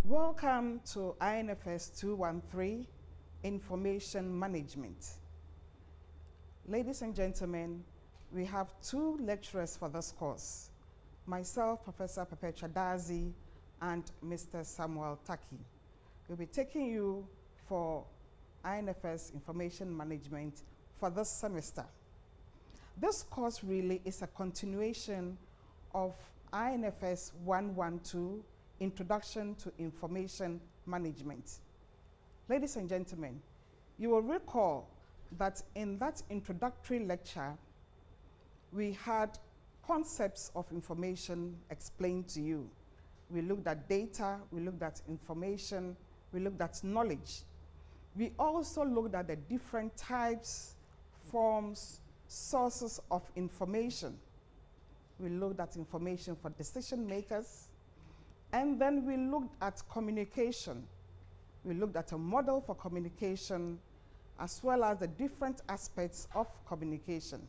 Welcome to INFS 213, Information Management. Ladies and gentlemen, we have two lecturers for this course. Myself, Professor Perpetua Dazi, and Mr. Samuel Taki. We'll be taking you for INFS Information Management for this semester. This course really is a continuation of INFS 112, Introduction to Information Management. Ladies and gentlemen, you will recall that in that introductory lecture, we had concepts of information explained to you. We looked at data, we looked at information, we looked at knowledge. We also looked at the different types, forms, sources of information. We looked at information for decision makers, and then we looked at communication. We looked at a model for communication, as well as the different aspects of communication.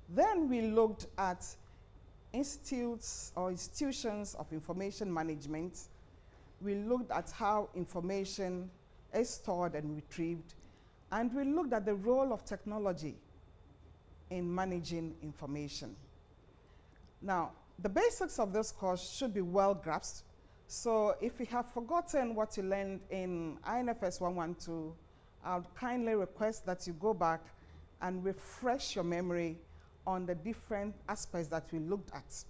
Then we looked at institutes or institutions of information management. We looked at how information is stored and retrieved, and we looked at the role of technology in managing information. Now, the basics of this course should be well grasped. So if you have forgotten what you learned in INFS 112, I would kindly request that you go back and refresh your memory on the different aspects that we looked at.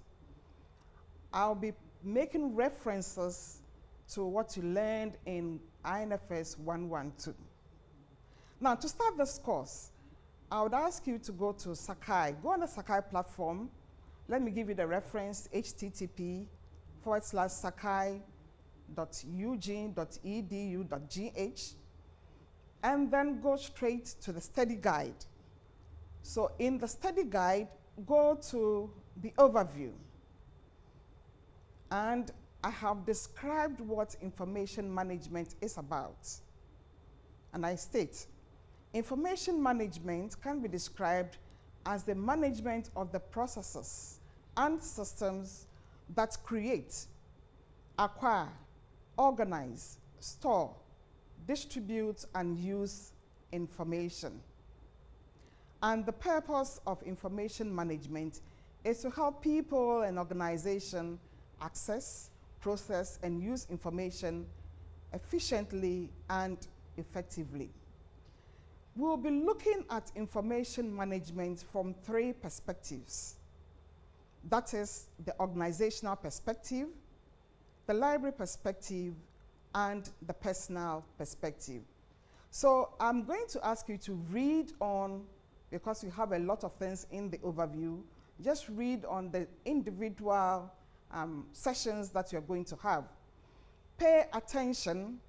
I'll be making references to what you learned in INFS 112. Now, to start this course, I would ask you to go to Sakai. Go on the Sakai platform. Let me give you the reference, http://sakai.ug.edu.gh, and then go straight to the study guide. So in the study guide, go to the overview. And I have described what information management is about. And I state, information management can be described as the management of the processes and systems that create, acquire, organize, store, distribute, and use information. And the purpose of information management is to help people and organizations access, process, and use information efficiently and effectively. We'll be looking at information management from three perspectives. That is the organizational perspective, the library perspective, and the personal perspective. So I'm going to ask you to read on, because we have a lot of things in the overview, just read on the individual sessions that you're going to have. Pay attention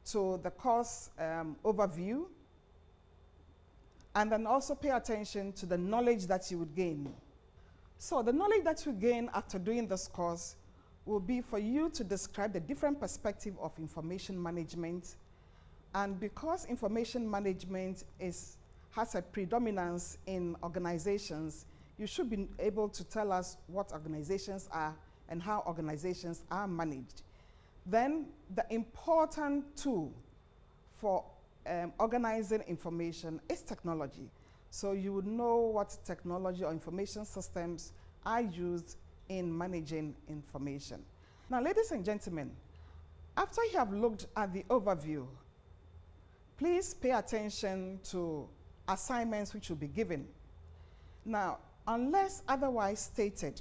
to the course overview, and then also pay attention to the knowledge that you would gain. So the knowledge that you gain after doing this course will be for you to describe the different perspective of information management. And because information management has a predominance in organizations, you should be able to tell us what organizations are and how organizations are managed. Then the important tool for organizing information is technology. So you would know what technology or information systems are used in managing information. Now, ladies and gentlemen, after you have looked at the overview, please pay attention to assignments which will be given. Now, unless otherwise stated,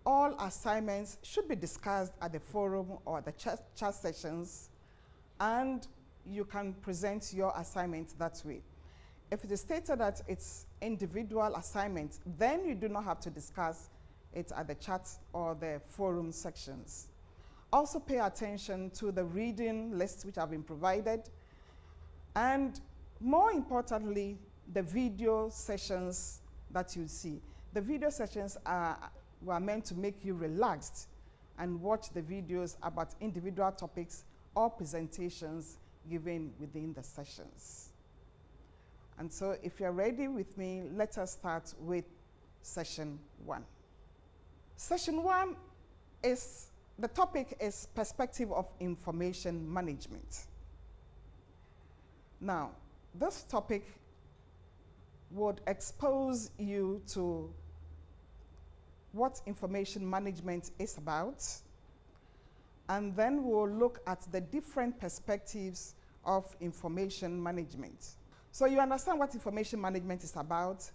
all assignments should be discussed at the forum or the chat sessions, and you can present your assignment that way. If it is stated that it's individual assignment, then you do not have to discuss it at the chat or the forum sections. Also pay attention to the reading lists which have been provided, and more importantly, the video sessions that you see. The video sessions were meant to make you relaxed and watch the videos about individual topics or presentations given within the sessions. And so if you're ready with me, let us start with session 1. Session 1 is the topic is perspective of information management. Now, this topic would expose you to what information management is about, and then we'll look at the different perspectives of information management. So you understand what information management is about.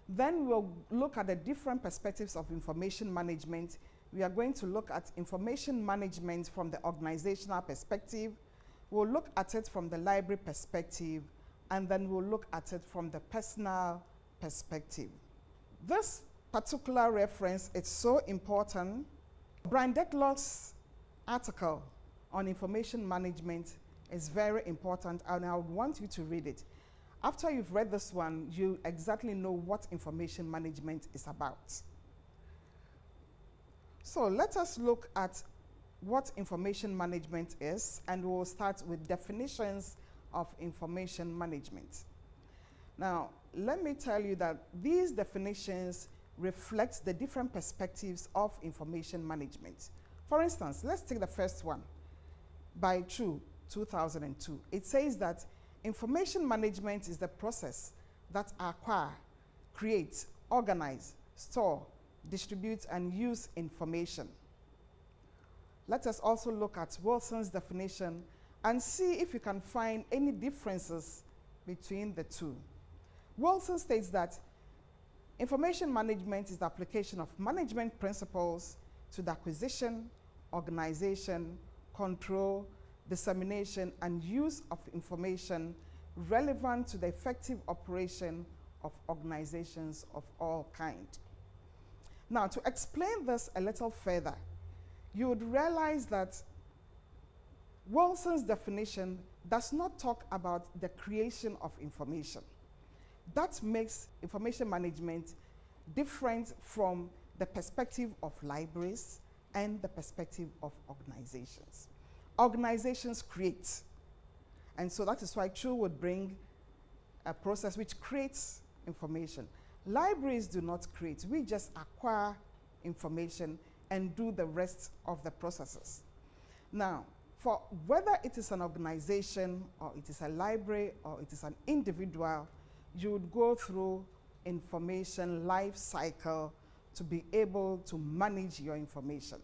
Then we'll look at the different perspectives of information management. We are going to look at information management from the organizational perspective. We'll look at it from the library perspective, and then we'll look at it from the personal perspective. This particular reference is so important. Brian Decklock's article on information management is very important, and I want you to read it. After you've read this one, you exactly know what information management is about. So let us look at what information management is, and we'll start with definitions of information management. Now, let me tell you that these definitions reflect the different perspectives of information management. For instance, let's take the first one by True, 2002. It says that information management is the process that acquire, create, organize, store, distribute, and use information. Let us also look at Wilson's definition and see if you can find any differences between the two. Wilson states that information management is the application of management principles to the acquisition, organization, control, dissemination, and use of information relevant to the effective operation of organizations of all kinds. Now, to explain this a little further, you would realize that Wilson's definition does not talk about the creation of information. That makes information management different from the perspective of libraries and the perspective of organizations. Organizations create, and so that is why True would bring a process which creates information. Libraries do not create, we just acquire information and do the rest of the processes. Now, for whether it is an organization or it is a library or it is an individual, you would go through information life cycle to be able to manage your information.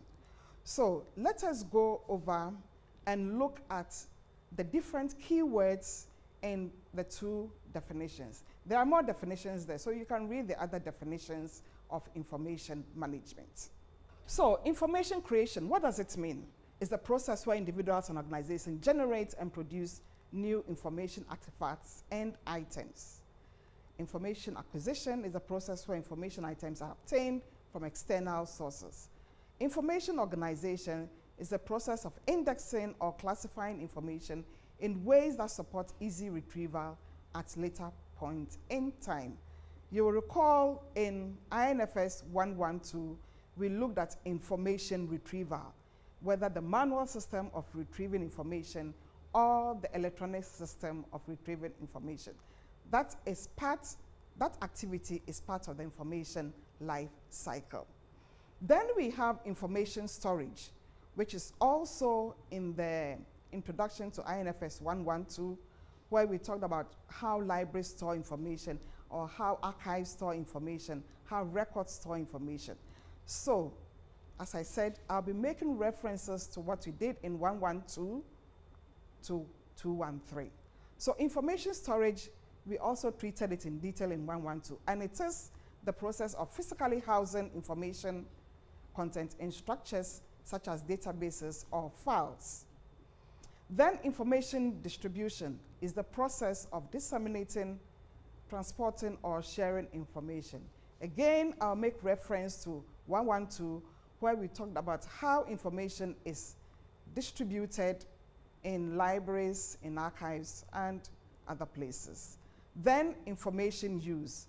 So let us go over and look at the different keywords in the two definitions. There are more definitions there, so you can read the other definitions of information management. So information creation, what does it mean? It's the process where individuals and organizations generate and produce new information artifacts and items. Information acquisition is a process where information items are obtained from external sources. Information organization is the process of indexing or classifying information in ways that support easy retrieval at later point in time. You will recall in INFS 112, we looked at information retrieval, whether the manual system of retrieving information or the electronic system of retrieving information. That activity is part of the information life cycle. Then we have information storage, which is also in the introduction to INFS 112, where we talked about how libraries store information or how archives store information, how records store information. So, as I said, I'll be making references to what we did in 112 to 213. So information storage, we also treated it in detail in 112, and it is the process of physically housing information content in structures such as databases or files. Then information distribution is the process of disseminating, transporting, or sharing information. Again, I'll make reference to 112, where we talked about how information is distributed in libraries, in archives, and other places. Then information use,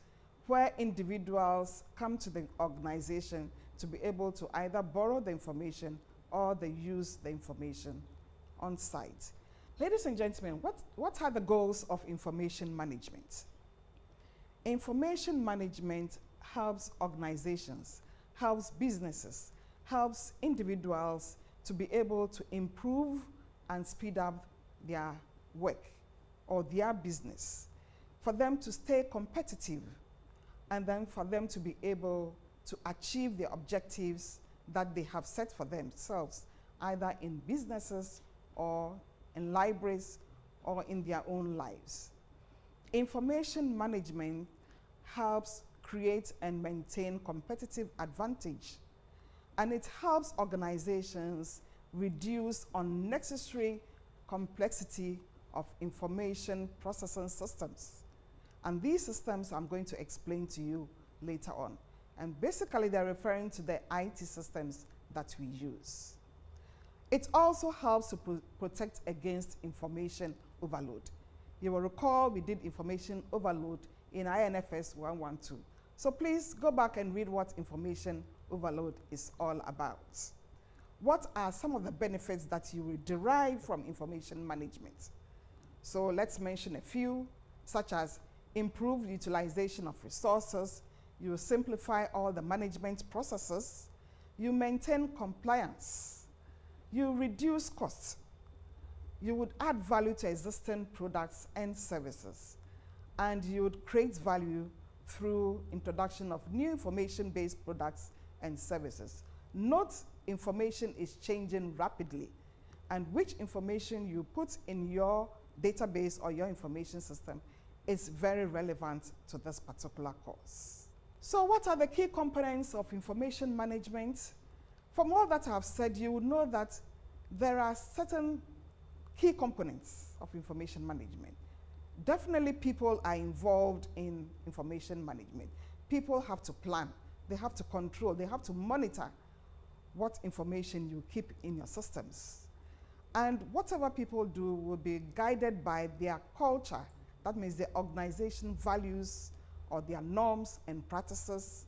where individuals come to the organization to be able to either borrow the information or they use the information on site. Ladies and gentlemen, what are the goals of information management? Information management helps organizations, helps businesses, helps individuals to be able to improve and speed up their work or their business, for them to stay competitive, and then for them to be able to achieve the objectives that they have set for themselves, either in businesses or in libraries or in their own lives. Information management helps create and maintain competitive advantage, and it helps organizations reduce unnecessary complexity of information processing systems. And these systems I'm going to explain to you later on. And basically they're referring to the IT systems that we use. It also helps to protect against information overload. You will recall we did information overload in INFS 112. So please go back and read what information overload is all about. What are some of the benefits that you will derive from information management? So let's mention a few, such as improved utilization of resources. You simplify all the management processes. You maintain compliance. You reduce costs. You would add value to existing products and services. And you would create value through introduction of new information-based products and services. Note, information is changing rapidly, and which information you put in your database or your information system is very relevant to this particular course. So what are the key components of information management? From all that I've said, you would know that there are certain key components of information management. Definitely people are involved in information management. People have to plan, they have to control, they have to monitor what information you keep in your systems. And whatever people do will be guided by their culture. That means their organization values or their norms and practices.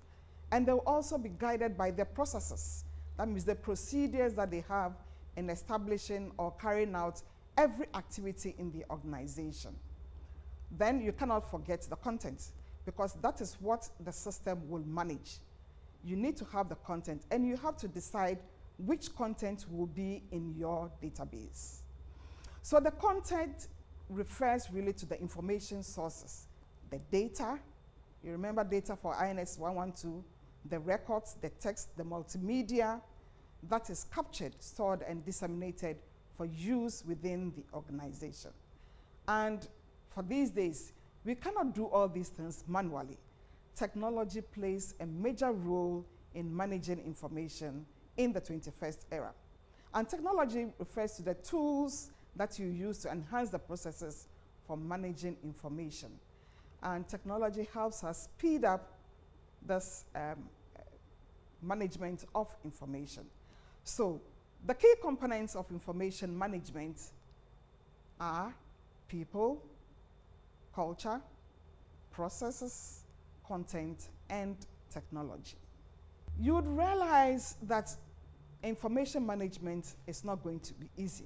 And they'll also be guided by their processes. That means the procedures that they have in establishing or carrying out every activity in the organization. Then you cannot forget the content, because that is what the system will manage. You need to have the content, and you have to decide which content will be in your database. So the content refers really to the information sources, the data. You remember data for INS 112, the records, the text, the multimedia that is captured, stored, and disseminated for use within the organization. And for these days, we cannot do all these things manually. Technology plays a major role in managing information in the 21st era. And technology refers to the tools that you use to enhance the processes for managing information. And technology helps us speed up this management of information. So the key components of information management are people, culture, processes, content, and technology. You would realize that information management is not going to be easy.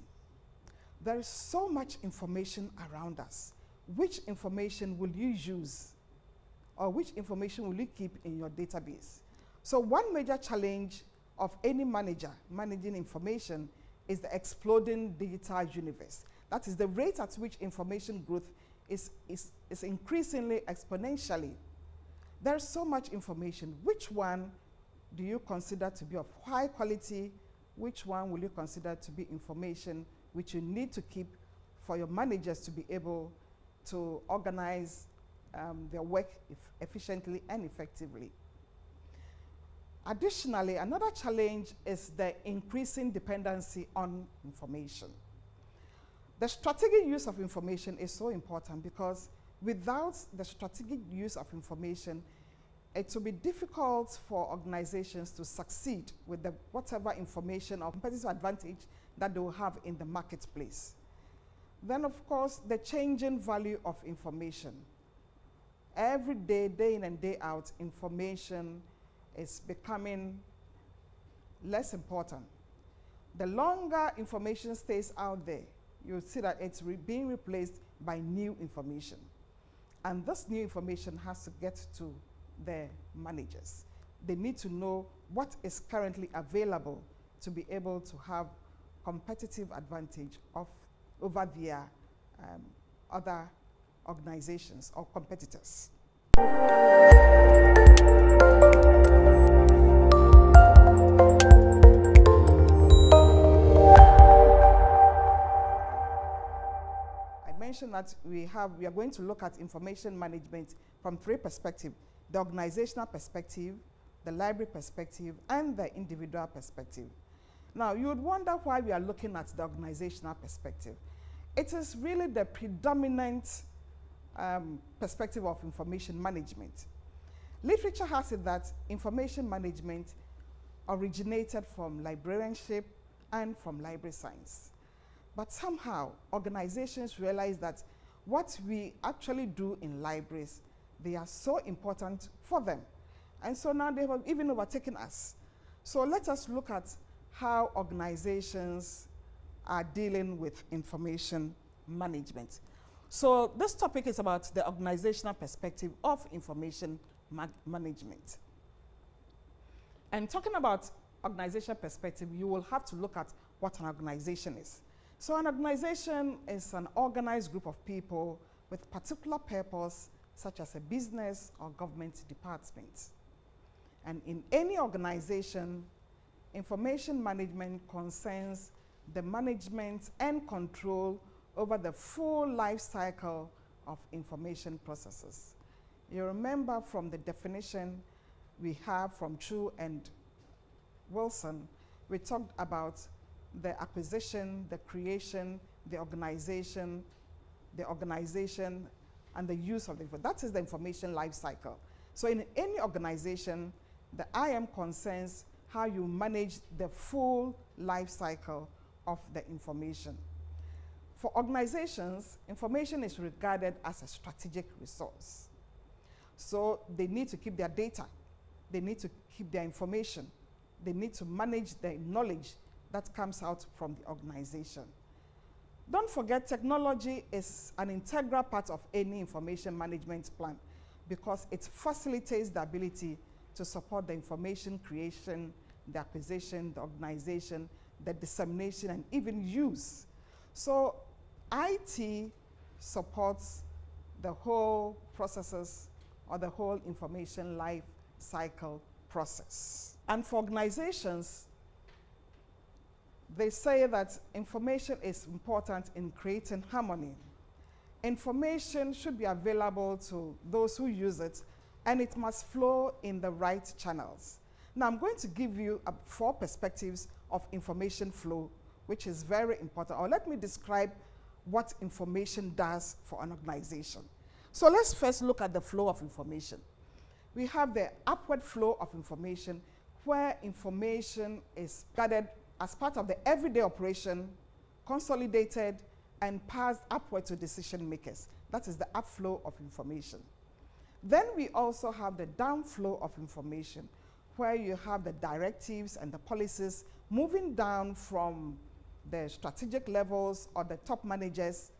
There is so much information around us. Which information will you use, or which information will you keep in your database? So one major challenge of any manager managing information is the exploding digital universe. That is the rate at which information growth is increasingly exponentially. There's so much information. Which one do you consider to be of high quality? Which one will you consider to be information which you need to keep for your managers to be able to organize their work efficiently and effectively? Additionally, another challenge is the increasing dependency on information. The strategic use of information is so important, because without the strategic use of information, it will be difficult for organizations to succeed with whatever information or competitive advantage that they will have in the marketplace. Then, of course, the changing value of information. Every day, day in and day out, information is becoming less important. The longer information stays out there, you'll see that it's being replaced by new information. And this new information has to get to the managers. They need to know what is currently available to be able to have competitive advantage over their other organizations or competitors. I mentioned that we are going to look at information management from three perspectives: the organizational perspective, the library perspective, and the individual perspective. Now, you would wonder why we are looking at the organizational perspective. It is really the predominant perspective of information management. Literature has it that information management originated from librarianship and from library science. But somehow, organizations realize that what we actually do in libraries, they are so important for them. And so now they have even overtaken us. So let us look at how organizations are dealing with information management. So this topic is about the organizational perspective of information management. And talking about organizational perspective, you will have to look at what an organization is. So an organization is an organized group of people with particular purpose, such as a business or government department. And in any organization, information management concerns the management and control over the full life cycle of information processes. You remember from the definition we have from Chu and Wilson, we talked about the acquisition, the creation, the organization, and the use of the information. That is the information life cycle. So in any organization, the IM concerns how you manage the full life cycle of the information. For organizations, information is regarded as a strategic resource. So they need to keep their data, they need to keep their information, they need to manage the knowledge that comes out from the organization. Don't forget, technology is an integral part of any information management plan because it facilitates the ability to support the information creation, the acquisition, the organization, the dissemination, and even use. So IT supports the whole processes or the whole information life cycle process. And for organizations, they say that information is important in creating harmony. Information should be available to those who use it, and it must flow in the right channels. Now, I'm going to give you 4 perspectives of information flow, which is very important. Or let me describe what information does for an organization. So let's first look at the flow of information. We have the upward flow of information, where information is gathered as part of the everyday operation, consolidated, and passed upward to decision makers. That is the upflow of information. Then we also have the downflow of information, where you have the directives and the policies moving down from the strategic levels or the top managers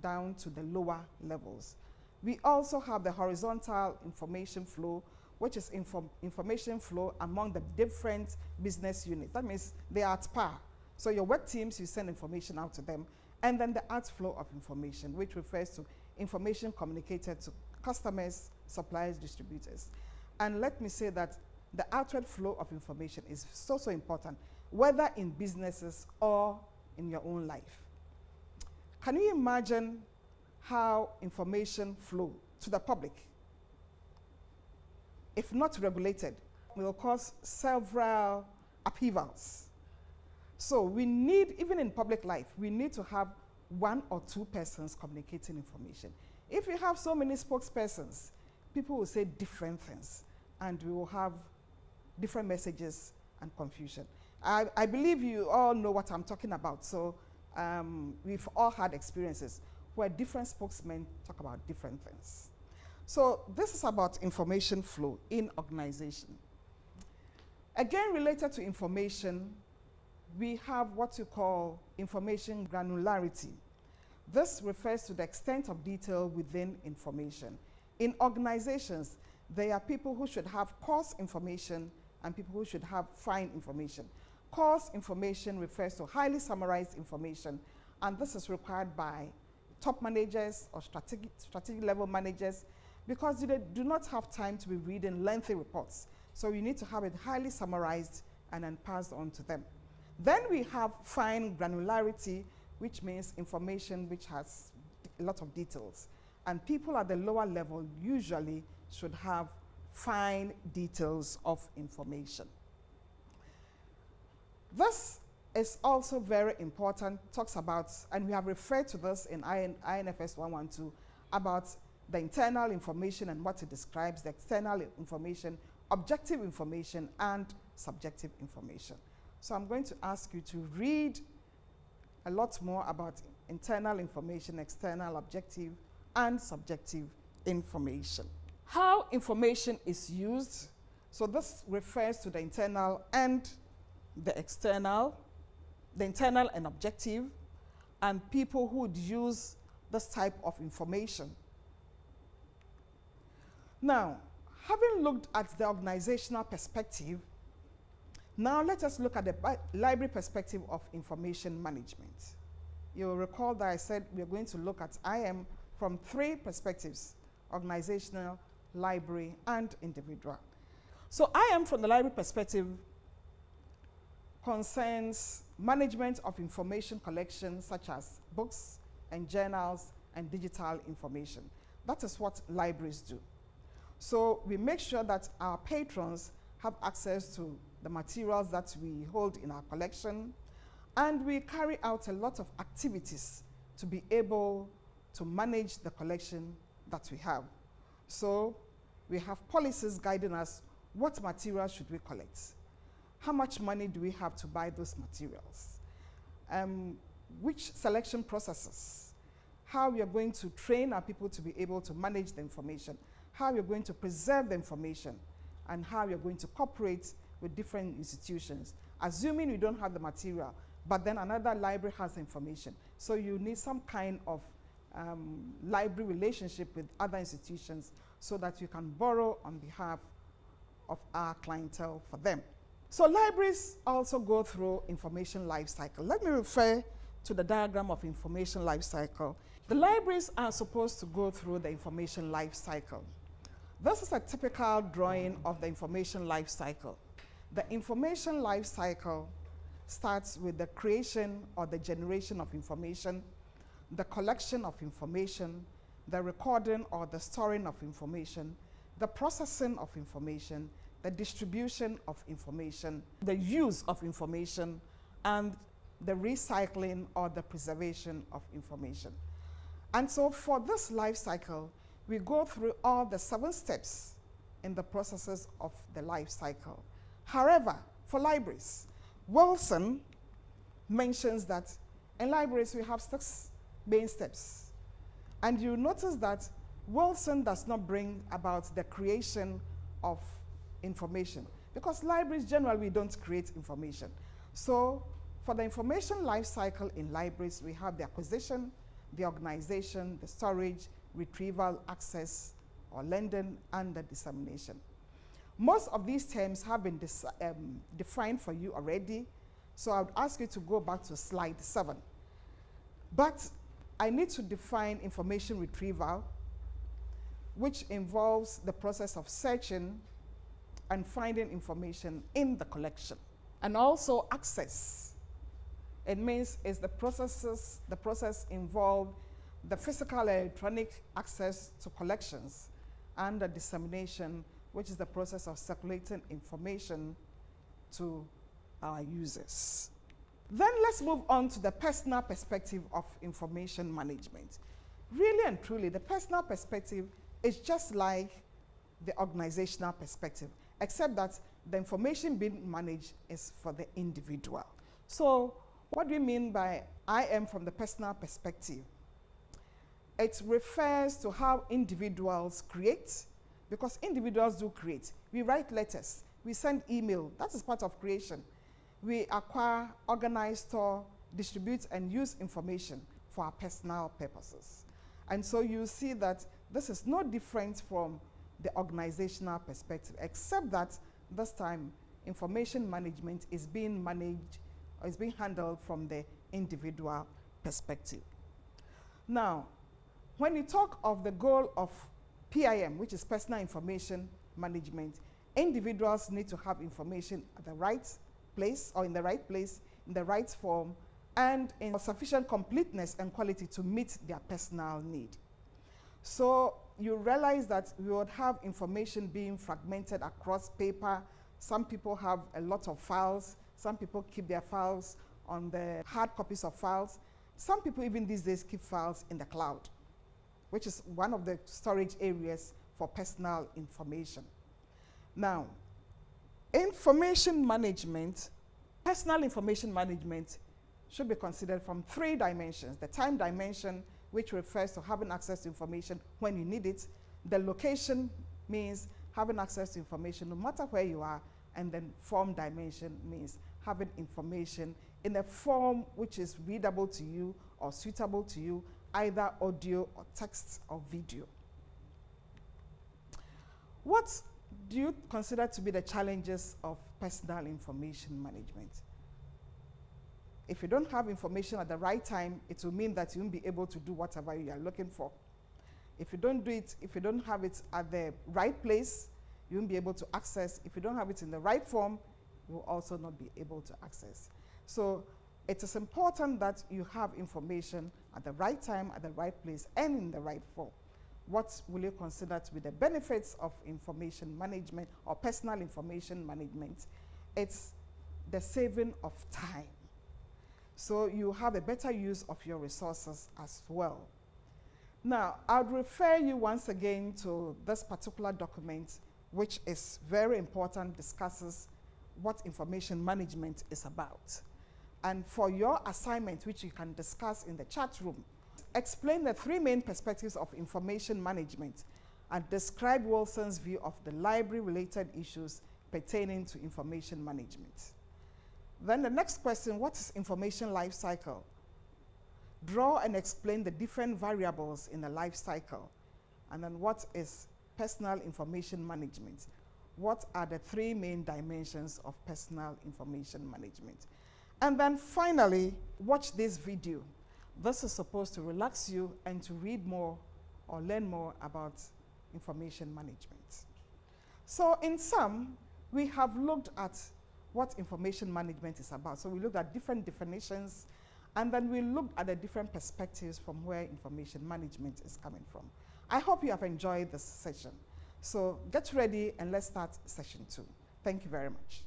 down to the lower levels. We also have the horizontal information flow, which is information flow among the different business units. That means they are at par. So your work teams, you send information out to them. And then the outflow of information, which refers to information communicated to customers, suppliers, distributors. And let me say that the outward flow of information is so important, whether in businesses or in your own life. Can you imagine how information flow to the public, if not regulated, will cause several upheavals? So we need, even in public life, we need to have 1 or 2 persons communicating information. If you have so many spokespersons, people will say different things, and we will have different messages and confusion. I believe you all know what I'm talking about. So we've all had experiences where different spokesmen talk about different things. So this is about information flow in organization. Again, related to information, we have what you call information granularity. This refers to the extent of detail within information. In organizations, there are people who should have coarse information and people who should have fine information. Course information refers to highly summarized information, and this is required by top managers or strategic level managers because they do not have time to be reading lengthy reports. So you need to have it highly summarized and then passed on to them. Then we have fine granularity, which means information which has a lot of details. And people at the lower level usually should have fine details of information. This is also very important, talks about, and we have referred to this in INFS 112, about the internal information and what it describes, the external information, objective information, and subjective information. So I'm going to ask you to read a lot more about internal information, external, objective, and subjective information. How information is used. So this refers to the internal and the external, the internal and objective, and people who would use this type of information. Now, having looked at the organizational perspective, now let us look at the library perspective of information management. You'll recall that I said we're going to look at IM from 3 perspectives: organizational, library, and individual. So IM from the library perspective concerns management of information collection such as books and journals and digital information. That is what libraries do. So we make sure that our patrons have access to the materials that we hold in our collection, and we carry out a lot of activities to be able to manage the collection that we have. So we have policies guiding us: what materials should we collect? How much money do we have to buy those materials? Which selection processes? How we are going to train our people to be able to manage the information? How we are going to preserve the information? And how we are going to cooperate with different institutions, assuming we don't have the material, but then another library has the information. So you need some kind of library relationship with other institutions so that you can borrow on behalf of our clientele for them. So libraries also go through information life cycle. Let me refer to the diagram of information life cycle. The libraries are supposed to go through the information life cycle. This is a typical drawing of the information life cycle. The information life cycle starts with the creation or the generation of information, the collection of information, the recording or the storing of information, the processing of information, the distribution of information, the use of information, and the recycling or the preservation of information. And so for this life cycle, we go through all the 7 steps in the processes of the life cycle. However, for libraries, Wilson mentions that in libraries we have 6 main steps. And you notice that Wilson does not bring about the creation of information, because libraries generally don't create information. So for the information life cycle in libraries, we have the acquisition, the organization, the storage, retrieval, access, or lending, and the dissemination. Most of these terms have been defined for you already, so I would ask you to go back to slide 7. But I need to define information retrieval, which involves the process of searching and finding information in the collection. And also access. It means it's the process involved the physical electronic access to collections, and the dissemination, which is the process of circulating information to our users. Then let's move on to the personal perspective of information management. Really and truly, the personal perspective is just like the organizational perspective, except that the information being managed is for the individual. So what do we mean by IM from the personal perspective? It refers to how individuals create, because individuals do create. We write letters, we send email, that is part of creation. We acquire, organize, store, distribute, and use information for our personal purposes. And so you see that this is no different from the organizational perspective, except that this time information management is being managed or is being handled from the individual perspective. Now, when you talk of the goal of PIM, which is personal information management, individuals need to have information at the right place or in the right place, in the right form, and in sufficient completeness and quality to meet their personal need. So you realize that we would have information being fragmented across paper. Some people have a lot of files. Some people keep their files on the hard copies of files. Some people even these days keep files in the cloud, which is one of the storage areas for personal information. Now, information management, personal information management should be considered from 3 dimensions. The time dimension, which refers to having access to information when you need it. The location means having access to information no matter where you are. And then form dimension means having information in a form which is readable to you or suitable to you, either audio or text or video. What do you consider to be the challenges of personal information management? If you don't have information at the right time, it will mean that you won't be able to do whatever you are looking for. If you don't do it, if you don't have it at the right place, you won't be able to access. If you don't have it in the right form, you will also not be able to access. So it is important that you have information at the right time, at the right place, and in the right form. What will you consider to be the benefits of information management or personal information management? It's the saving of time. So you have a better use of your resources as well. Now, I would refer you once again to this particular document, which is very important, discusses what information management is about. And for your assignment, which you can discuss in the chat room, explain the 3 main perspectives of information management and describe Wilson's view of the library-related issues pertaining to information management. Then the next question, what is information life cycle? Draw and explain the different variables in the life cycle. And then what is personal information management? What are the 3 main dimensions of personal information management? And then finally, watch this video. This is supposed to relax you and to read more or learn more about information management. So in sum, we have looked at what information management is about. So we looked at different definitions, and then we looked at the different perspectives from where information management is coming from. I hope you have enjoyed this session. So get ready and let's start session 2. Thank you very much.